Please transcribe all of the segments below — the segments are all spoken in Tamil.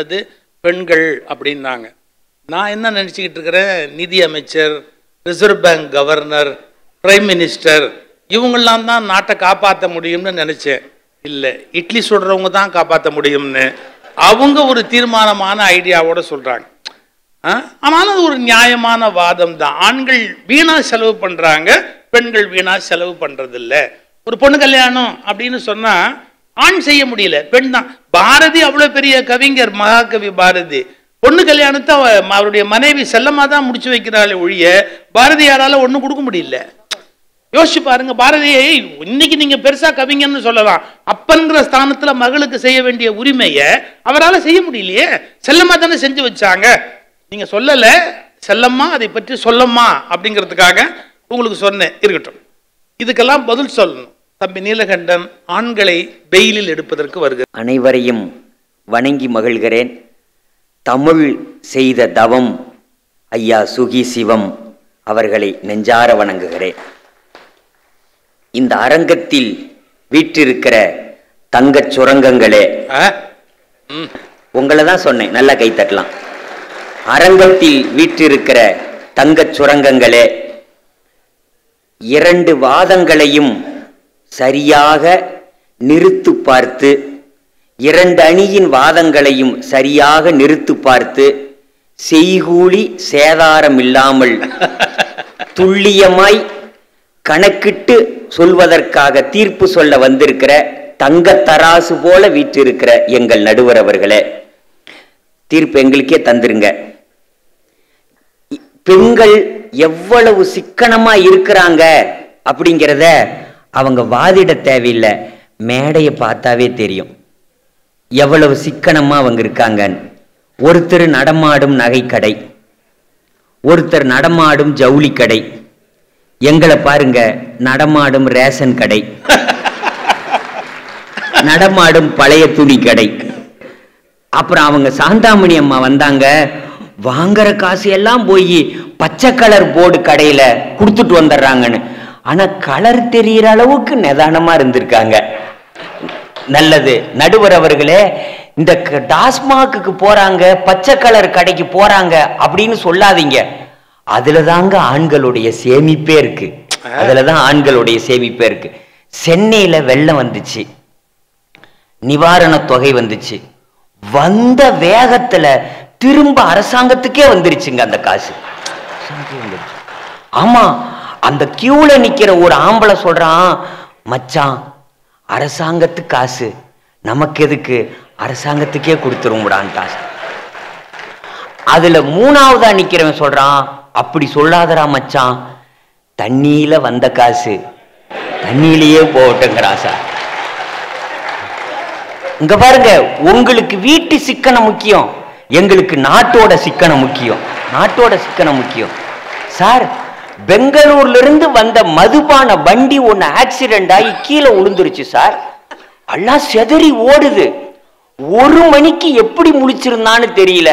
அது பெண்கள் அப்படின்னாங்க. நான் என்ன நினச்சிக்கிட்டு இருக்கிறேன், நிதி அமைச்சர், reserve bank governor, prime minister இவங்கெல்லாம் தான் நாட்டை காப்பாற்ற முடியும்னு நினச்சேன். இல்லை, இட்லி சுடுறவங்க தான் காப்பாற்ற முடியும்னு அவங்க ஒரு தீர்மானமான ஐடியாவோட சொல்கிறாங்க. ஆனாலும் அது ஒரு நியாயமான வாதம் தான். ஆண்கள் வீணாக செலவு பண்ணுறாங்க, பெண்கள் வீணாக செலவு பண்ணுறதில்ல. ஒரு பொண்ணு கல்யாணம் அப்படின்னு சொன்னால் ஆண் செய்ய முடியல, பெண் தான். பாரதி அவ்வளோ பெரிய கவிஞர், மகாகவி பாரதி. பொண்ணு கல்யாணத்தை அவருடைய மனைவி செல்லமா தான் முடிச்சு வைக்கிறாள் ஒழிய பாரதியாரால் ஒன்றும் கொடுக்க முடியல. யோசிச்சு பாருங்க, பாரதியை இன்னைக்கு நீங்க பெருசா கவிஞன்னு சொல்லலாம், அப்பன்கிற ஸ்தானத்துல மகளுக்கு செய்ய வேண்டிய உரிமையை அவரால் செய்ய முடியலையே. செல்லம்மா தானே செஞ்சு வச்சாங்க. நீங்க சொல்லல, செல்லம்மா அதை பற்றி சொல்லம்மா அப்படிங்கிறதுக்காக உங்களுக்கு சொன்னேன். இருக்கட்டும், இதுக்கெல்லாம் பதில் சொல்லணும். தம்பி நீலகண்டன் ஆண்களை பெயிலில் எடுப்பதற்கு வருகிறது. அனைவரையும் வணங்கி மகிழ்கிறேன். தமிழ் செய்த தவம் ஐயா சுகி சிவம் அவர்களை நெஞ்சார வணங்குகிறேன். இந்த அரங்கத்தில் வீற்றிருக்கிற தங்கச் சுரங்கங்களே, உங்களை தான் சொன்னேன், நல்லா கை தட்டலாம். அரங்கத்தில் வீற்றிருக்கிற தங்கச் சுரங்கங்களே, 2 வாதங்களையும் சரியாக நிறுத்து பார்த்து, 2 அணியின் வாதங்களையும் சரியாக நிறுத்து பார்த்து, செய்கூலி சேதாரம் இல்லாமல் துல்லியமாய் கணக்கிட்டு சொல்வதற்காக தீர்ப்பு சொல்ல வந்திருக்கிற தங்க தராசு போல வீற்றிருக்கிற எங்கள் நடுவர் அவர்களே, தீர்ப்பு எங்களுக்கே தந்துருங்க. பெண்கள் எவ்வளவு சிக்கனமா இருக்கிறாங்க அப்படிங்கிறத அவங்க வாதிட தேவையில்லை, மேடையை பார்த்தாவே தெரியும் எவ்வளவு சிக்கனமா அவங்க இருக்காங்கன்னு. ஒருத்தர் நடமாடும் நகைக்கடை, ஒருத்தர் நடமாடும் ஜவுளி கடை, எங்களை பாருங்க நடமாடும் ரேஷன் கடை, நடமாடும் பழைய துணி கடை. அப்புறம் அவங்க சாந்தாமணி அம்மா வந்தாங்க, வாங்குற காசு எல்லாம் போய் பச்சை கலர் போர்டு கடையில கொடுத்துட்டு வந்துடுறாங்கன்னு. ஆனா கலர் தெரிகிற அளவுக்கு நிதானமா இருந்திருக்காங்க. நல்லது. நடுவர் அவர்களே, இந்த டாஸ்மாக்கு போறாங்க, பச்சை கலர் கடைக்கு போறாங்க அப்படின்னு சொல்லாதீங்க. அதுலதாங்க ஆண்களுடைய சேமிப்பே இருக்கு, அதுலதான் ஆண்களுடைய சேமிப்பே இருக்கு. சென்னையில வெள்ளம் வந்துச்சு, நிவாரண தொகை வந்துச்சு, வந்த வேகத்துல திரும்ப அரசாங்கத்துக்கே வந்துருச்சுங்க அந்த காசு. ஆமா, அந்த கியூல நிக்கிற ஒரு ஆம்பளை சொல்றான், மச்சான் அரசாங்கத்து காசு நமக்கு எதுக்கு, அரசாங்கத்துக்கே கொடுத்துருங்கடான் காசு. அதுல 3ஆவதா நிக்கிறவன் சொல்றான், அப்படி சொல்லாதரா மச்சான், தண்ணியில வந்த காசு தண்ணியிலேயே போகட்டுங்கிறான் சார். இங்க பாருங்க, உங்களுக்கு வீட்டு சிக்கனம் முக்கியம், எங்களுக்கு நாட்டோட சிக்கனம் முக்கியம், நாட்டோட சிக்கனம் முக்கியம் சார். பெங்களூர்ல இருந்து வந்த மதுபான வண்டி ஒன்னு ஆக்சிடென்ட் ஆகி கீழே விழுந்துருச்சு சார். எல்லாம் செதறி ஓடுது. 1 மணிக்கு எப்படி முழிச்சிருந்தான்னு தெரியல,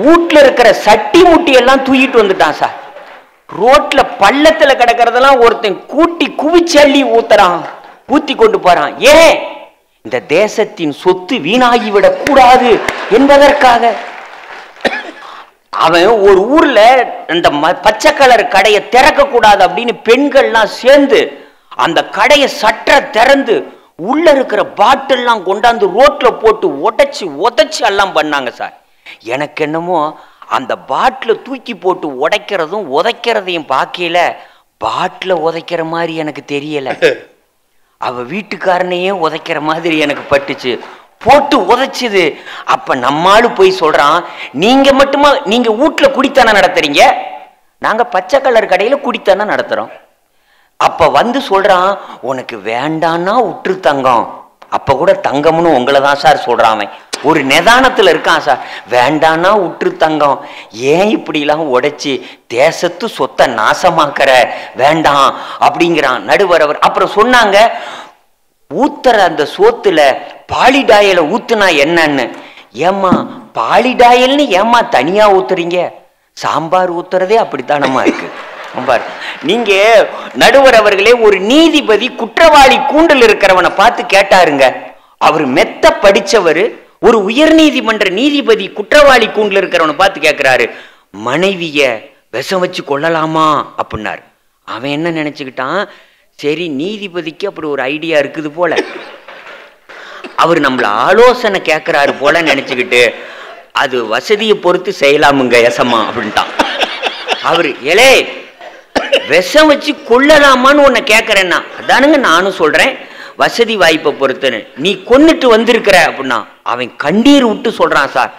வீட்டுல இருக்கிற சட்டி முட்டி எல்லாம் தூக்கிட்டு வந்துட்டான் சார். ரோட்ல பள்ளத்துல கிடக்கிறதெல்லாம் ஒருத்தன் கூட்டி குவிச்சள்ளி ஊத்துறான், ஊத்தி கொண்டு போறான். ஏன்? இந்த தேசத்தின் சொத்து வீணாகிவிடக் கூடாது என்பதற்காக. அவன் ஒரு ஊர்ல அந்த பச்சை கலர் கடையை திறக்க கூடாது அப்படின்னு பெண்கள்லாம் சேர்ந்து அந்த கடையை சற்ற திறந்து உள்ள இருக்கிற பாட்டில்லாம் கொண்டாந்து ரோட்ல போட்டு உடைச்சு உதைச்சு எல்லாம் பண்ணாங்க சார். எனக்கு என்னமோ அந்த பாட்டில தூக்கி போட்டு உடைக்கிறதும் உதைக்கிறதையும் பார்க்கல, பாட்டில உதைக்கிற மாதிரி எனக்கு தெரியல, அவ வீட்டுக்காரனையே உதைக்கிற மாதிரி எனக்கு பட்டுச்சு. போட்டு உதைச்சுது. அப்ப நம்மாலு போய் சொல்றான், நீங்க மட்டுமா, நீங்க வீட்டுல குடித்தானே நடத்துறீங்க, நாங்க பச்சை கலர் கடையில குடித்தானே நடத்துறோம். அப்ப வந்து சொல்றான், உனக்கு வேண்டான்னா உற்று தங்கம். அப்ப கூட தங்கம்னு உங்களை தான் சார் சொல்றான். ஒரு நிதானத்துல இருக்கான் சார். வேண்டான்னா உற்று தங்கம், ஏன் இப்படி எல்லாம் உடைச்சு தேசத்து சொத்தை நாசமாக்குற, வேண்டாம் அப்படிங்கிறான் நடுவர் அவர். அப்புறம் சொன்னாங்க, ஊத்துற அந்த சோத்துல பாலிடாயல ஊத்துனா என்னன்னு. ஏம்மா பாலிடாயல்னு ஏம்மா தனியா ஊத்துறீங்க, சாம்பார் ஊத்துறதே அப்படித்தானமா இருக்கு. நீங்க நடுவர் அவர்களே, ஒரு நீதிபதி குற்றவாளி கூண்டில் இருக்கிறவனை பார்த்து கேட்டாருங்க. அவர் மெத்த படிச்சவரு, ஒரு உயர்நீதிமன்ற நீதிபதி குற்றவாளி கூண்டுல இருக்கிறவனை பார்த்து கேட்கிறாரு, மனைவிய விஷம் வச்சு கொள்ளலாமா அப்படின்னாரு. அவன் என்ன நினைச்சுக்கிட்டான், சரி நீதிபதிக்கு அப்படி ஒரு ஐடியா இருக்குது போல, அவர் நம்மள ஆலோசனை கேட்கிறாரு போல நினைச்சுக்கிட்டு அது வசதியை பொறுத்து செய்யலாமுங்க எசமா அப்படின்ட்டான். அவரு எலே விஷம் வச்சு கொள்ளலாமான்னு உன்னை கேட்கறேன்னா, அதானுங்க நானும் சொல்றேன், வசதி வாய்ப்பை பொறுத்துன்னு. நீ கொன்னுட்டு வந்திருக்கிற அப்படின்னா அவன் கண்ணீர் விட்டு சொல்றான், சார்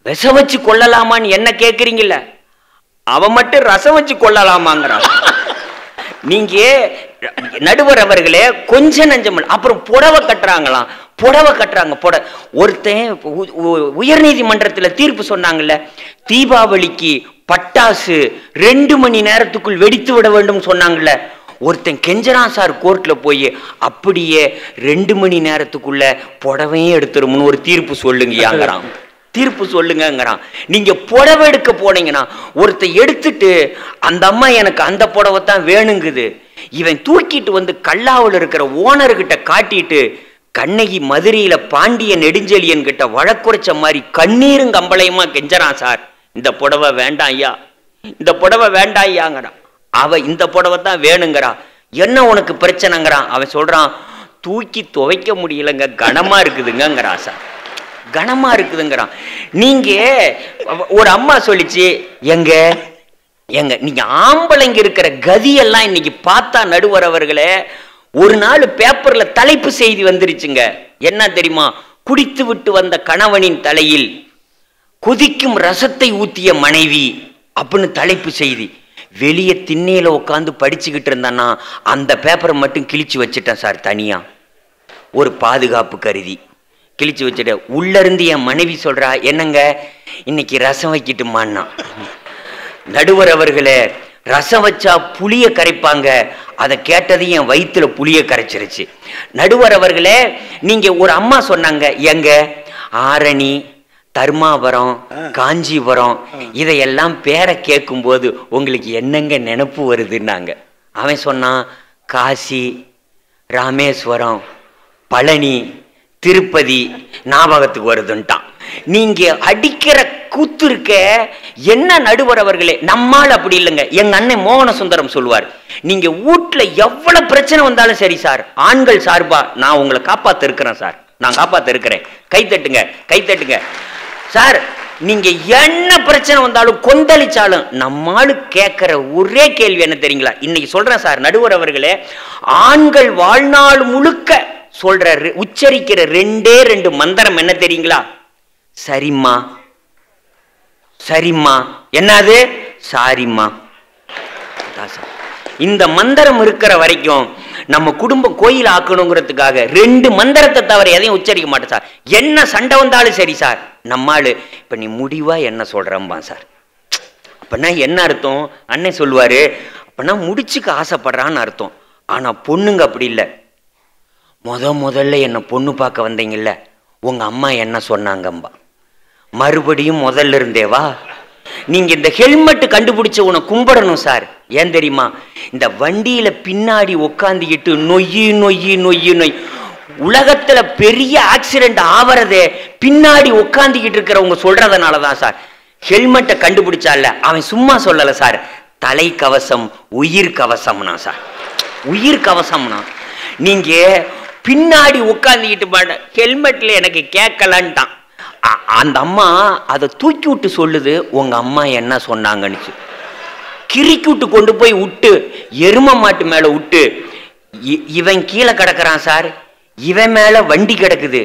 விஷம் வச்சு கொள்ளலாமான்னு என்ன கேட்குறீங்கல்ல, அவன் மட்டும் ரசம் வச்சு கொள்ளலாமாங்கிறான். நீங்க நடுவர் அவர்களே கொஞ்சம் நஞ்சம். அப்புறம் புடவை கட்டுறாங்களாம், புடவை கட்டுறாங்க. ஒருத்தன் உயர்நீதிமன்றத்தில் தீர்ப்பு சொன்னாங்கல்ல, தீபாவளிக்கு பட்டாசு 2 மணி நேரத்துக்குள் வெடித்து விட வேண்டும் சொன்னாங்கல்ல. ஒருத்தன் கெஞ்சரான் சார் கோர்ட்ல போய், அப்படியே 2 மணி நேரத்துக்குள்ள புடவையும் எடுத்துருமுன்னு ஒரு தீர்ப்பு சொல்லுங்கயாங்கிறான். தீர்ப்பு சொல்லுங்கிறான். நீங்க புடவை எடுக்க போனீங்கன்னா ஒருத்த எடுத்துட்டு அந்த அம்மா எனக்கு அந்த புடவை தான் வேணுங்குது, இவன் தூக்கிட்டு வந்து கல்லாவில் இருக்கிற ஓனர்கிட்ட காட்டிட்டு கண்ணகி மதுரையில பாண்டிய நெடுஞ்செழியன் கிட்ட வழக்குரைச்ச மாதிரி கண்ணீரும் கம்பளையுமா கெஞ்சறான், சார் இந்த புடவை வேண்டாம் ஐயா, இந்த புடவை வேண்டாம் ஐயாங்கிறான். அவ இந்த புடவை தான் வேணுங்கிறா. என்ன உனக்கு பிரச்சனைங்கிறான். அவன் சொல்றான், தூக்கி துவைக்க முடியலங்க, கனமா இருக்குதுங்கிறான் சார், கனமா இருக்குதுங்கிறான். நீங்க ஒரு அம்மா சொல்லிச்சு, எங்க எங்க நீங்க ஆம்பளைங்க இருக்கிற கதியெல்லாம் இன்னைக்கு பார்த்தா நடுவர் அவர்களே, ஒரு நாள் பேப்பர்ல தலைப்பு செய்தி வந்துருச்சுங்க. என்ன தெரியுமா, குடித்து விட்டு வந்த கணவனின் தலையில் கொதிக்கும் ரசத்தை ஊத்திய மனைவி அப்படின்னு தலைப்பு செய்தி. வெளியே திண்ணையில உட்காந்து படிச்சுக்கிட்டு இருந்தான்னா அந்த பேப்பரை மட்டும் கிழிச்சு வச்சுட்டேன் சார், தனியா ஒரு பாதுகாப்பு கருதி கிழிச்சு வச்சுட்ட. உள்ள இருந்து என் மனைவி சொல்றா, என்னங்க இன்னைக்கு ரசம் வைக்கட்டுமான்னா. நடுவர் அவர்களே, ரசம் வச்சா புளிய கரைப்பாங்க, அதை கேட்டது என் வயிற்றுல புளிய கரைச்சிருச்சு. நடுவர் அவர்களே, நீங்க ஒரு அம்மா சொன்னாங்க, எங்க ஆரணி தர்மாபுரம் காஞ்சிபுரம் இதையெல்லாம் பேரை கேட்கும் போது உங்களுக்கு என்னங்க நினைப்பு வருதுன்னாங்க. அவன் சொன்னான், காசி ராமேஸ்வரம் பழனி திருப்பதி ஞாபகத்துக்கு வருதுன்ட்டான். நீங்க அடிக்கிற கூத்து இருக்க என்ன நடுவர் அவர்களே, நம்மால் அப்படி இல்லைங்க. எங்க அண்ணன் மோகன சுந்தரம் சொல்லுவார், நீங்க வீட்டுல எவ்வளவு பிரச்சனை வந்தாலும் சரி சார், ஆண்கள் சார்பா நான் உங்களை காப்பாத்த இருக்கிறேன் சார், நான் காப்பாத்த இருக்கிறேன், கை தட்டுங்க கை தட்டுங்க சார். நீங்க என்ன பிரச்சனை வந்தாலும் கொந்தளிச்சாலும் நம்மாலு கேட்கிற ஒரே கேள்வி என்ன தெரியுங்களா, இன்னைக்கு சொல்றேன் சார் நடுவர் அவர்களே, ஆண்கள் வாழ்நாள் முழுக்க சொல்ற உச்சரிக்கிற 2 மந்திரம் என்ன தெரியுங்களா, சரிம்மா சரிம்மா, என்னது சாரிம்மா. இந்த மந்திரம் இருக்கிற வரைக்கும் நம்ம குடும்பம் கோயில் ஆக்கணுங்கிறதுக்காக 2 மந்திரத்தை தவிர எதையும் உச்சரிக்க மாட்டேன் சார். என்ன சண்டை வந்தாலும் சரி சார், நம்மாளு இப்ப நீ முடிவா என்ன சொல்றம்பா சார். அப்பனா என்ன அர்த்தம், அண்ணன் சொல்லுவாரு, அப்பனா முடிச்சுக்க ஆசைப்படுறான்னு அர்த்தம். ஆனா பொண்ணுங்க அப்படி இல்லை. முதல்ல என்ன பொண்ணு பார்க்க வந்தீங்கல்ல, உங்க அம்மா என்ன சொன்னாங்கம்பா, மறுபடியும் முதல்ல இருந்தேவா. நீங்க இந்த ஹெல்மெட் கண்டுபிடிச்ச உன கும்பிடணும் சார். ஏன் தெரியுமா, இந்த வண்டியில பின்னாடி உட்காந்துக்கிட்டு நொய்யி நொய்யி நொய்யி நொய், உலகத்துல பெரிய ஆக்சிடென்ட் ஆவறதே பின்னாடி உட்காந்துக்கிட்டு இருக்கிறவங்க சொல்றதுனாலதான் சார். ஹெல்மெட்டை கண்டுபிடிச்சால அவன் சும்மா சொல்லல சார், தலை கவசம் உயிர் கவசம்னா சார், உயிர் கவசம்னா. நீங்க பின்னாடி உட்காந்துக்கிட்டு ஹெல்மெட்ல எனக்கு கேட்கலன்ட்டான். அந்த அம்மா அதை தூக்கி விட்டு சொல்லுது, உங்க அம்மா என்ன சொன்னாங்கன்னு. கிறுக்கி விட்டு கொண்டு போய் விட்டு எரும மாட்டு மேல விட்டு, இவன் கீழே கிடக்குறான் சார், இவன் மேல வண்டி கிடக்குது,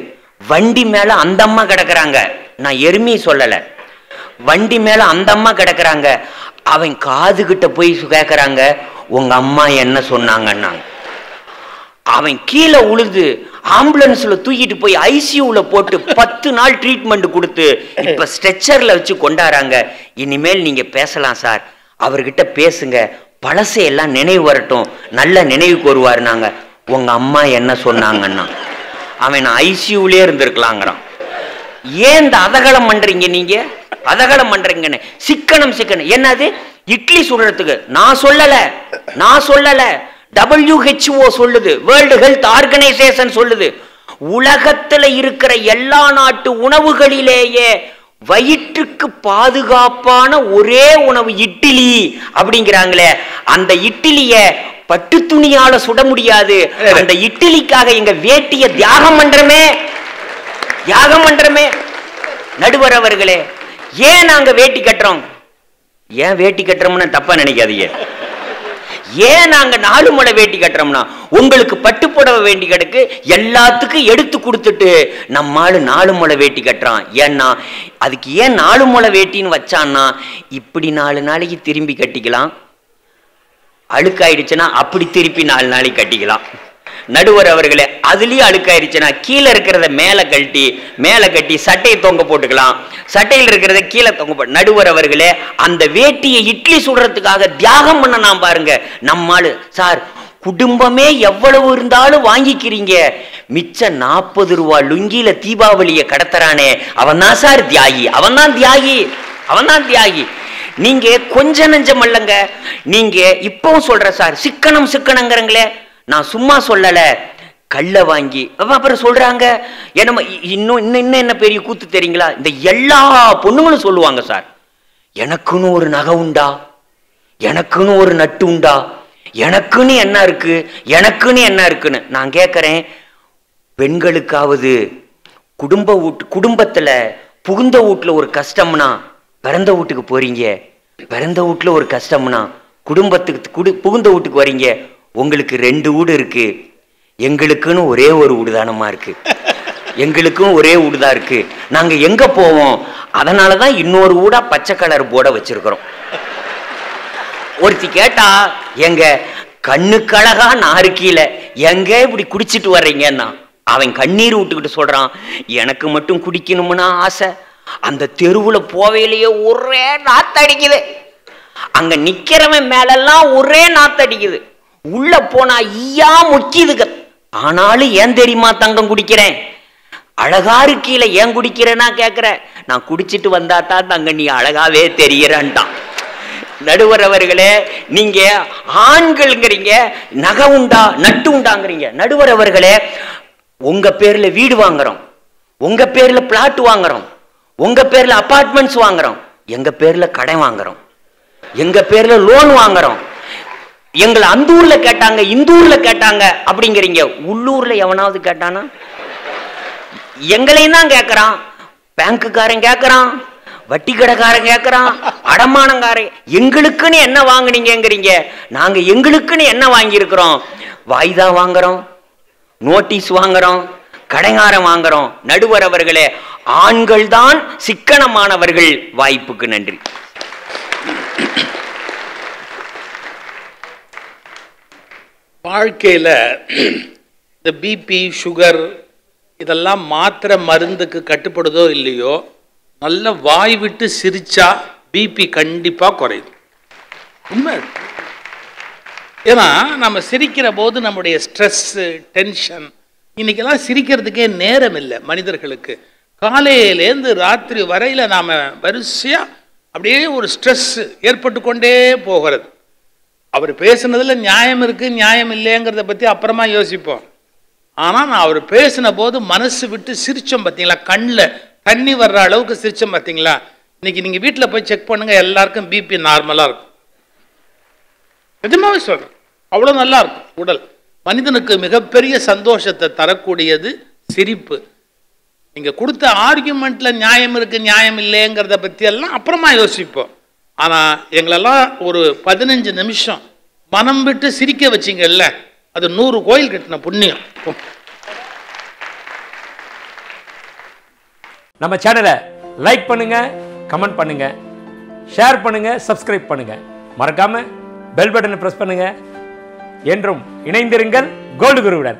வண்டி மேல அந்த அம்மா கிடக்குறாங்க. நான் எருமையை சொல்லல, வண்டி மேல அந்த அம்மா கிடக்குறாங்க. அவன் காது கிட்ட போய் கேட்கறாங்க, உங்க அம்மா என்ன சொன்னாங்கன்னா. அவன் கீழே உழுது ஆம்புலன்ஸ்ல தூக்கிட்டு போய் ஐசியூல போட்டு 10 நாள் ட்ரீட்மெண்ட் கொடுத்து இப்ப ஸ்ட்ரெச்சர்ல வச்சு கொண்டாடுறாங்க. இனிமேல் நீங்க பேசலாம் சார், அவர்கிட்ட பேசுங்க, பழசையெல்லாம் நினைவு வரட்டும், நல்ல நினைவுக்கு வருவாருனாங்க. உங்க அம்மா என்ன சொன்னாங்கன்னா. அவன் ஐசியூலே இருந்திருக்கலாங்கிறான். ஏன் இந்த அதகலம் பண்றீங்க நீங்க, அதகலம் பண்றீங்கன்னு. சிக்கனம் சிக்கனம் என்னது, இட்லி சுடுறதுக்கு நான் சொல்லல WHO சொல்லுது, வேர்ல்டு ஹெல்த் ஆர்கனைசேஷன் சொல்லுது. உலகத்துல இருக்கிற எல்லா நாட்டு உணவுகளிலேயே வயிற்றுக்கு பாதுகாப்பான ஒரே உணவு இட்லி அப்படிங்கிறாங்களே, அந்த இட்லிய பட்டு துணியால சுட முடியாது. அந்த இட்லிக்காக எங்க வேட்டிய தியாகம் பண்றமே. நடுவர் அவர்களே, ஏன் நாங்க வேட்டி கட்டுறோம்? ஏன் வேட்டி கட்டுறோம்னு தப்பா நினைக்காதீங்க. ஏன் நாங்க 4 முளை வேட்டி கட்டுறோம்னா, உங்களுக்கு பட்டு புடவை வேண்டி கிடக்கு, எல்லாத்துக்கும் எடுத்து கொடுத்துட்டு நம்மால 4 முளை வேட்டி கட்டுறான். ஏன்னா அதுக்கு ஏன் 4 முளை வேட்டின்னு வச்சான்னா, இப்படி 4 நாளைக்கு திரும்பி கட்டிக்கலாம், அழுக்காயிடுச்சுன்னா அப்படி திருப்பி 4 நாளைக்கு கட்டிக்கலாம். நடுவர் அவர்களே, அதுலயும் அழுக்காயிருச்சுன்னா கீழே இருக்கிறத மேல கட்டி சட்டையை தொங்க போட்டுக்கலாம், சட்டையில் இருக்கிறத கீழே தொங்க போட்டு. நடுவர் அவர்களே, அந்த வேட்டியை இட்லி சுடுறதுக்காக தியாகம் பண்ண நான் பாருங்க. நம்மால் சார் குடும்பமே எவ்வளவு இருந்தாலும் வாங்கிக்கிறீங்க, மிச்ச 40 ரூபா லுங்கியில தீபாவளியை கடத்துறானே, அவன் தான் சார் தியாகி, அவன் தான் தியாகி. நீங்க கொஞ்ச நெஞ்சம் அல்லங்க, நீங்க இப்பவும் சொல்ற சார் சிக்கனங்கிறங்களே, நான் சும்மா சொல்லல, கல்ல வாங்கி அப்புறம் சொல்றாங்க. இன்னும் என்ன பெரிய கூத்து தெரியுங்களா? இந்த எல்லா பொண்ணுங்களும் சொல்லுவாங்க சார், எனக்குன்னு ஒரு நகை உண்டா, எனக்குன்னு ஒரு நட்டு உண்டா, எனக்குன்னு என்ன இருக்குன்னு. நான் கேட்கிறேன், பெண்களுக்காவது குடும்பத்துல புகுந்த வீட்டுல ஒரு கஷ்டம்னா பிறந்த வீட்டுக்கு போறீங்க, பிறந்த வீட்டுல ஒரு கஷ்டம்னா புகுந்த வீட்டுக்கு வரீங்க. உங்களுக்கு 2 வீடு இருக்கு, எங்களுக்குன்னு ஒரே ஒரு வீடு தானமா இருக்கு, எங்களுக்கும் ஒரே வீடு தான் இருக்கு, நாங்க எங்க போவோம்? அதனாலதான் இன்னொரு வீடா பச்சை கலர் போர்டை வச்சிருக்கிறோம். ஒருத்தி கேட்டா, எங்க கண்ணுக்கழகா நாறு கீழே எங்க இப்படி குடிச்சிட்டு வர்றீங்கன்னா, அவன் கண்ணீர் விட்டுக்கிட்டு சொல்றான், எனக்கு மட்டும் குடிக்கணும்னா ஆசை, அந்த தெருவுல போவையிலேயே ஒரே நாத்தடிக்குது, அங்க நிக்கிறவன் மேலெல்லாம் ஒரே நாத்தடிக்குது, உள்ள போனா ஈயா முக்கியதுங்க. ஆனாலும் ஏன் தெரியுமா தங்கம் குடிக்கிறேன்? அழகா இருக்கீல ஏன் குடிக்கிறேன்னா கேட்கிற, நான் குடிச்சிட்டு வந்தா தான் தங்க நீ அழகாவே தெரியறான்ட்டான். நடுவர் அவர்களே, நீங்க ஆண்கள்ங்கிறீங்க, நகை உண்டா நட்டு உண்டாங்கிறீங்க. நடுவர் அவர்களே, உங்க பேர்ல வீடு வாங்குறோம், உங்க பேர்ல பிளாட் வாங்குறோம், உங்க பேர்ல அபார்ட்மெண்ட்ஸ் வாங்குறோம், எங்க பேர்ல கடன் வாங்குறோம், எங்க பேர்ல லோன் வாங்குறோம். எங்களை அந்த ஊர்ல கேட்டாங்க, இந்த ஊர்ல கேட்டாங்க அப்படிங்கிறீங்க. உள்ளூர்ல எவனாவது கேட்டானா? எங்களையும் தான் கேட்கறான், பேங்குக்காரன் கேட்கறான், வட்டி கடைக்காரன் கேட்கறான், அடமானங்காரன். எங்களுக்குன்னு என்ன வாங்குனீங்கிறீங்க? நாங்க எங்களுக்குன்னு என்ன வாங்கி இருக்கிறோம்? வாய்தா வாங்குறோம், நோட்டீஸ் வாங்குறோம், கடைங்காரம் வாங்குறோம். நடுவர் அவர்களே, ஆண்கள் தான் சிக்கனமானவர்கள். வாய்ப்புக்கு நன்றி. வாழ்க்கையில் இந்த பிபி சுகர் இதெல்லாம் மாத்திரை மருந்துக்கு கட்டுப்படுதோ இல்லையோ, நல்ல வாய் விட்டு சிரிச்சா பிபி கண்டிப்பாக குறையுது. உண்மை. ஏன்னா நம்ம சிரிக்கிற போது நம்முடைய ஸ்ட்ரெஸ்ஸு டென்ஷன், இன்னைக்கெல்லாம் சிரிக்கிறதுக்கே நேரம் இல்லை மனிதர்களுக்கு. காலையிலேருந்து ராத்திரி வரையில் நாம் வரிசையாக அப்படியே ஒரு ஸ்ட்ரெஸ் ஏற்பட்டு கொண்டே போகிறது. அவர் பேசுனதில் நியாயம் இருக்குது நியாயம் இல்லைங்கிறத பற்றி அப்புறமா யோசிப்போம். ஆனால் நான் அவர் பேசின போது மனசு விட்டு சிரித்தோம் பார்த்தீங்களா, கண்ணில் தண்ணி வர்ற அளவுக்கு சிரித்தோம் பார்த்தீங்களா. இன்னைக்கு நீங்கள் வீட்டில் போய் செக் பண்ணுங்கள், எல்லாருக்கும் பிபி நார்மலாக இருக்கும். நிஜமாவே சொல்கிறேன், அவ்வளோ நல்லா இருக்கும் உடல். மனிதனுக்கு மிகப்பெரிய சந்தோஷத்தை தரக்கூடியது சிரிப்பு. நீங்கள் கொடுத்த ஆர்கியூமெண்ட்டில் நியாயம் இருக்குது நியாயம் இல்லைங்கிறத பற்றி எல்லாம் அப்புறமா யோசிப்போம். ஆனால் எங்களெல்லாம் ஒரு 15 நிமிஷம் மனம் விட்டு சிரிக்க வச்சிங்கல்ல, அது 100 கோயில் கட்டின புண்ணியம். நம்ம சேனலை லைக் பண்ணுங்க, கமெண்ட் பண்ணுங்க, ஷேர் பண்ணுங்க, சப்ஸ்கிரைப் பண்ணுங்க, மறக்காம பெல் பட்டனை பிரஸ் பண்ணுங்க. என்றும் இணைந்திருங்கள் கோல்டு குருவுடன்.